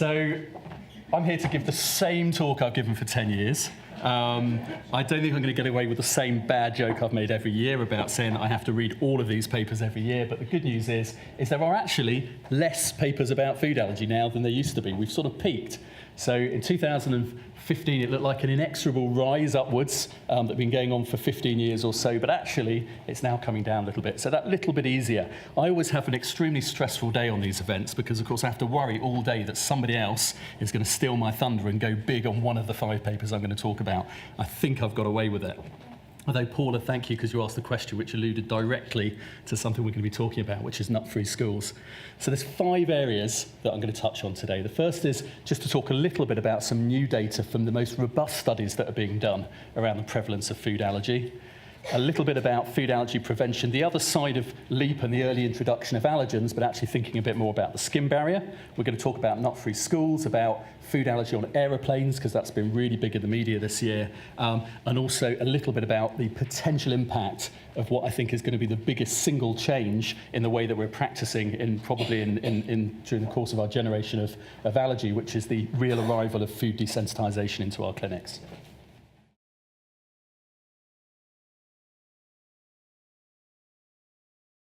So I'm here to give the same talk I've given for 10 years. I don't think I'm going to get away with the same bad joke I've made every year about saying that I have to read all of these papers every year, but the good news is there are actually less papers about food allergy now than there used to be. We've sort of peaked. So in 2015, it looked like an inexorable rise upwards that had been going on for 15 years or so, but actually it's now coming down a little bit, so that little bit easier. I always have an extremely stressful day on these events because, of course, I have to worry all day that somebody else is going to steal my thunder and go big on one of the 5 papers I'm going to talk about. I think I've got away with it. Although, Paula, thank you, because you asked the question which alluded directly to something we're going to be talking about, which is nut-free schools. So there's 5 areas that I'm going to touch on today. The first is just to talk a little bit about some new data from the most robust studies that are being done around the prevalence of food allergy. A little bit about food allergy prevention, the other side of LEAP and the early introduction of allergens, but actually thinking a bit more about the skin barrier. We're going to talk about nut-free schools, about food allergy on aeroplanes, because that's been really big in the media this year, and also a little bit about the potential impact of what I think is going to be the biggest single change in the way that we're practicing probably during the course of our generation of allergy, which is the real arrival of food desensitization into our clinics.